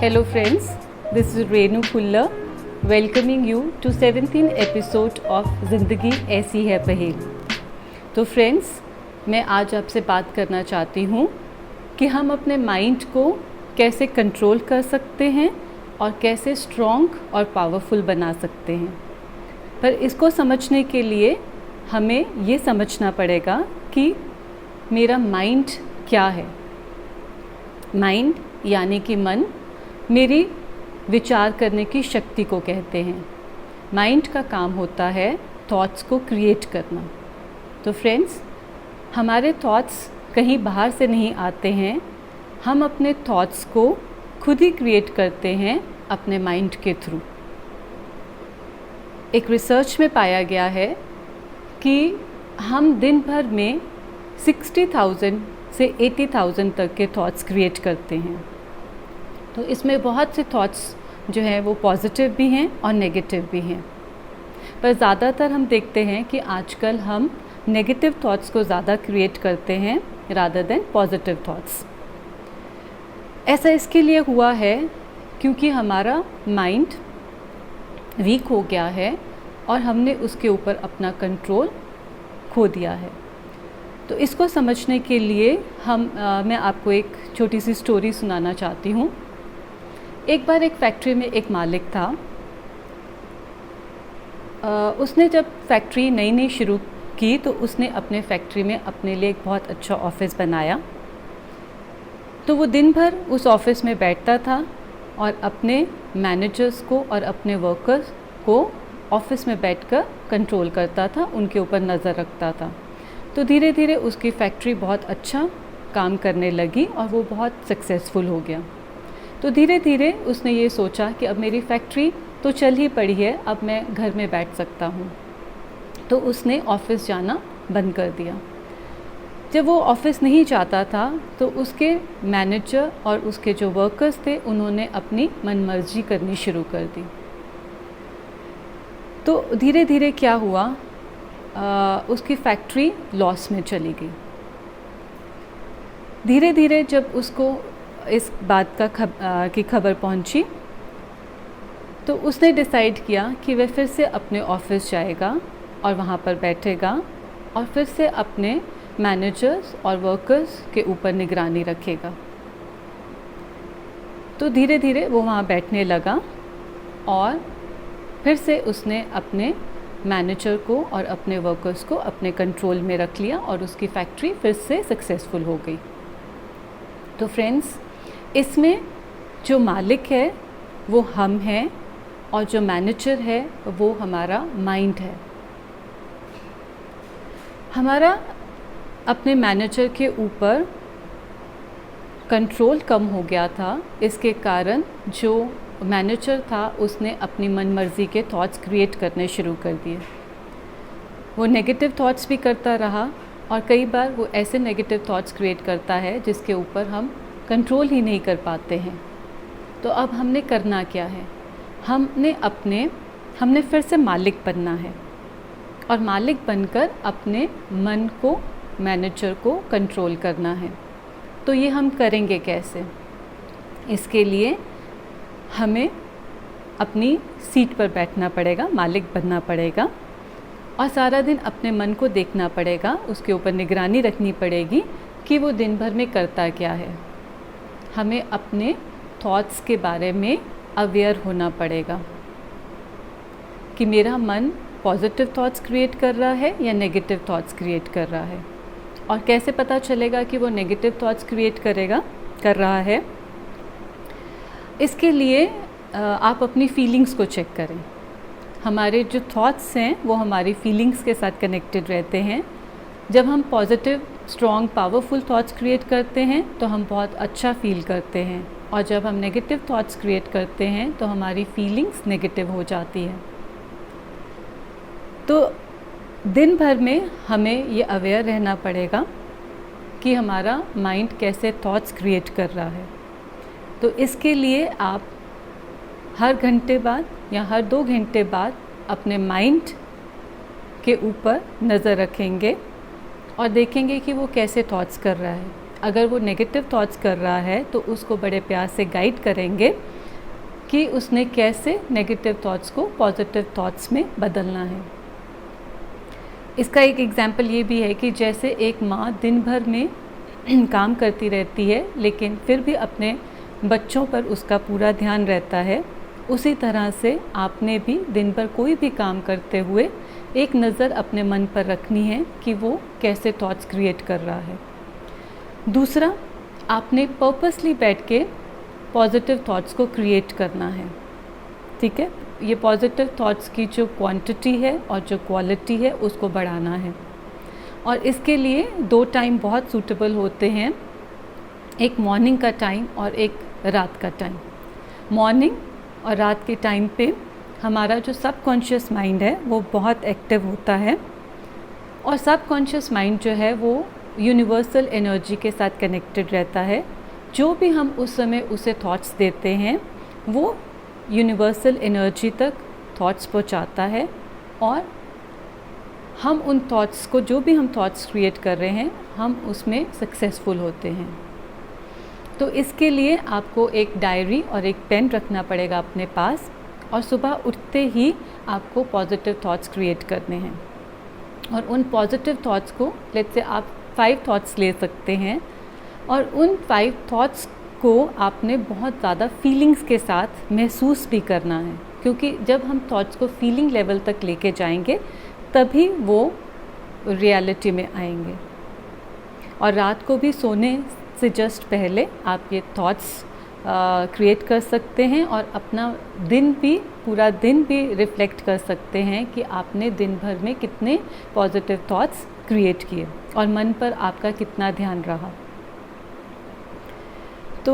Hello friends, this is Renu Kulla welcoming you to 17th episode of ज़िंदगी ऐसी है पहेल। तो फ्रेंड्स, मैं आज आपसे बात करना चाहती हूँ कि हम अपने माइंड को कैसे कंट्रोल कर सकते हैं और कैसे स्ट्रॉन्ग और पावरफुल बना सकते हैं। पर इसको समझने के लिए हमें ये समझना पड़ेगा कि मेरा माइंड क्या है। माइंड यानी कि मन मेरी विचार करने की शक्ति को कहते हैं। माइंड का काम होता है थॉट्स को क्रिएट करना। तो फ्रेंड्स, हमारे थॉट्स कहीं बाहर से नहीं आते हैं, हम अपने थॉट्स को खुद ही क्रिएट करते हैं अपने माइंड के थ्रू। एक रिसर्च में पाया गया है कि हम दिन भर में 60,000 से 80,000 तक के थॉट्स क्रिएट करते हैं। तो इसमें बहुत से थॉट्स जो हैं वो पॉजिटिव भी हैं और नेगेटिव भी हैं, पर ज़्यादातर हम देखते हैं कि आजकल हम नेगेटिव थॉट्स को ज़्यादा क्रिएट करते हैं रादर देन पॉजिटिव थॉट्स। ऐसा इसके लिए हुआ है क्योंकि हमारा माइंड वीक हो गया है और हमने उसके ऊपर अपना कंट्रोल खो दिया है। तो इसको समझने के लिए मैं आपको एक छोटी सी स्टोरी सुनाना चाहती हूँ। एक बार एक फैक्ट्री में एक मालिक था। उसने जब फैक्ट्री नई शुरू की तो उसने अपने फैक्ट्री में अपने लिए एक बहुत अच्छा ऑफिस बनाया। तो वो दिन भर उस ऑफिस में बैठता था और अपने मैनेजर्स को और अपने वर्कर्स को ऑफिस में बैठकर कंट्रोल करता था, उनके ऊपर नज़र रखता था। तो धीरे धीरे उसकी फैक्ट्री बहुत अच्छा काम करने लगी और वो बहुत सक्सेसफुल हो गया। तो धीरे धीरे उसने ये सोचा कि अब मेरी फैक्ट्री तो चल ही पड़ी है, अब मैं घर में बैठ सकता हूँ। तो उसने ऑफ़िस जाना बंद कर दिया। जब वो ऑफ़िस नहीं जाता था तो उसके मैनेजर और उसके जो वर्कर्स थे उन्होंने अपनी मनमर्जी करनी शुरू कर दी। तो धीरे धीरे क्या हुआ, उसकी फैक्ट्री लॉस में चली गई। धीरे धीरे जब उसको इस बात की खबर पहुंची तो उसने डिसाइड किया कि वह फिर से अपने ऑफिस जाएगा और वहां पर बैठेगा और फिर से अपने मैनेजर्स और वर्कर्स के ऊपर निगरानी रखेगा। तो धीरे धीरे वो वहां बैठने लगा और फिर से उसने अपने मैनेजर को और अपने वर्कर्स को अपने कंट्रोल में रख लिया और उसकी फैक्ट्री फिर से सक्सेसफुल हो गई। तो फ्रेंड्स, इसमें जो मालिक है वो हम हैं और जो मैनेजर है वो हमारा माइंड है। हमारा अपने मैनेजर के ऊपर कंट्रोल कम हो गया था। इसके कारण जो मैनेजर था उसने अपनी मनमर्जी के थॉट्स क्रिएट करने शुरू कर दिए। वो नेगेटिव थॉट्स भी करता रहा और कई बार वो ऐसे नेगेटिव थॉट्स क्रिएट करता है जिसके ऊपर हम कंट्रोल ही नहीं कर पाते हैं। तो अब हमने करना क्या है, हमने फिर से मालिक बनना है और मालिक बनकर अपने मन को, मैनेजर को कंट्रोल करना है। तो ये हम करेंगे कैसे? इसके लिए हमें अपनी सीट पर बैठना पड़ेगा, मालिक बनना पड़ेगा और सारा दिन अपने मन को देखना पड़ेगा, उसके ऊपर निगरानी रखनी पड़ेगी कि वो दिन भर में करता क्या है। हमें अपने थॉट्स के बारे में अवेयर होना पड़ेगा कि मेरा मन पॉजिटिव थॉट्स क्रिएट कर रहा है या नेगेटिव थॉट्स क्रिएट कर रहा है। और कैसे पता चलेगा कि वो नेगेटिव थॉट्स क्रिएट कर रहा है? इसके लिए आप अपनी फीलिंग्स को चेक करें। हमारे जो थॉट्स हैं वो हमारी फीलिंग्स के साथ कनेक्टेड रहते हैं। जब हम positive, strong, powerful thoughts create करते हैं तो हम बहुत अच्छा फील करते हैं और जब हम नेगेटिव थॉट्स क्रिएट करते हैं तो हमारी फीलिंग्स नेगेटिव हो जाती है। तो दिन भर में हमें ये अवेयर रहना पड़ेगा कि हमारा माइंड कैसे थॉट्स क्रिएट कर रहा है। तो इसके लिए आप हर घंटे बाद या हर 2 घंटे बाद अपने माइंड के ऊपर नज़र रखेंगे और देखेंगे कि वो कैसे थॉट्स कर रहा है। अगर वो नेगेटिव थॉट्स कर रहा है तो उसको बड़े प्यार से गाइड करेंगे कि उसने कैसे नेगेटिव थॉट्स को पॉजिटिव थॉट्स में बदलना है। इसका एक एग्जांपल ये भी है कि जैसे एक माँ दिन भर में काम करती रहती है लेकिन फिर भी अपने बच्चों पर उसका पूरा ध्यान रहता है, उसी तरह से आपने भी दिन भर कोई भी काम करते हुए एक नज़र अपने मन पर रखनी है कि वो कैसे थॉट्स क्रिएट कर रहा है। दूसरा, आपने पर्पसली बैठ के पॉजिटिव थॉट्स को क्रिएट करना है। ठीक है, ये पॉजिटिव थॉट्स की जो क्वांटिटी है और जो क्वालिटी है उसको बढ़ाना है। और इसके लिए 2 टाइम बहुत सूटेबल होते हैं, एक मॉर्निंग का टाइम और एक रात का टाइम। मॉर्निंग और रात के टाइम पे हमारा जो सबकॉन्शियस माइंड है वो बहुत एक्टिव होता है, और सबकॉन्शियस माइंड जो है वो यूनिवर्सल एनर्जी के साथ कनेक्टेड रहता है। जो भी हम उस समय उसे थॉट्स देते हैं वो यूनिवर्सल एनर्जी तक थॉट्स पहुंचाता है, और हम उन थॉट्स को, जो भी हम थॉट्स क्रिएट कर रहे हैं, हम उसमें सक्सेसफुल होते हैं। तो इसके लिए आपको एक डायरी और एक पेन रखना पड़ेगा अपने पास, और सुबह उठते ही आपको पॉजिटिव थॉट्स क्रिएट करने हैं। और उन पॉजिटिव थॉट्स को, लेट्स से आप 5 थॉट्स ले सकते हैं, और उन 5 थॉट्स को आपने बहुत ज़्यादा फीलिंग्स के साथ महसूस भी करना है, क्योंकि जब हम थॉट्स को फीलिंग लेवल तक लेके जाएंगे तभी वो रियलिटी में आएंगे। और रात को भी सोने से जस्ट पहले आप ये थॉट्स क्रिएट कर सकते हैं, और अपना दिन भी, पूरा दिन भी रिफ्लेक्ट कर सकते हैं कि आपने दिन भर में कितने पॉजिटिव थॉट्स क्रिएट किए और मन पर आपका कितना ध्यान रहा। तो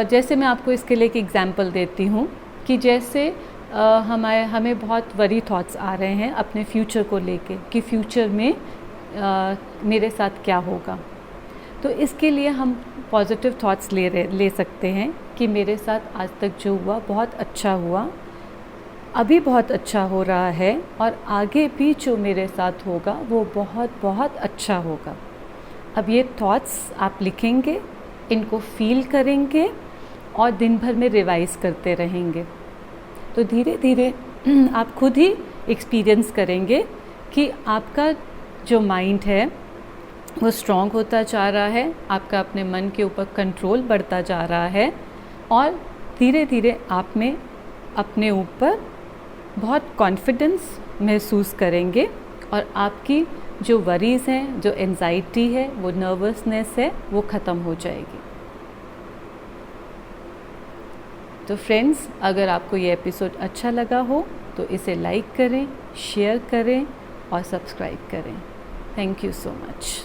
जैसे मैं आपको इसके लिए एक एग्ज़ाम्पल देती हूँ कि जैसे हमें बहुत वरी थॉट्स आ रहे हैं अपने फ्यूचर को लेके कि फ्यूचर में मेरे साथ क्या होगा। तो इसके लिए हम पॉजिटिव थॉट्स ले सकते हैं कि मेरे साथ आज तक जो हुआ बहुत अच्छा हुआ, अभी बहुत अच्छा हो रहा है, और आगे भी जो मेरे साथ होगा वो बहुत बहुत अच्छा होगा। अब ये थॉट्स आप लिखेंगे, इनको फील करेंगे और दिन भर में रिवाइज़ करते रहेंगे। तो धीरे धीरे आप खुद ही एक्सपीरियंस करेंगे कि आपका जो माइंड है वो स्ट्रॉन्ग होता जा रहा है, आपका अपने मन के ऊपर कंट्रोल बढ़ता जा रहा है, और धीरे धीरे आप में अपने ऊपर बहुत कॉन्फिडेंस महसूस करेंगे, और आपकी जो वरीज़ हैं, जो एंजाइटी है, वो नर्वसनेस है, वो ख़त्म हो जाएगी। तो फ्रेंड्स, अगर आपको ये एपिसोड अच्छा लगा हो तो इसे लाइक करें, शेयर करें और सब्सक्राइब करें। Thank you so much.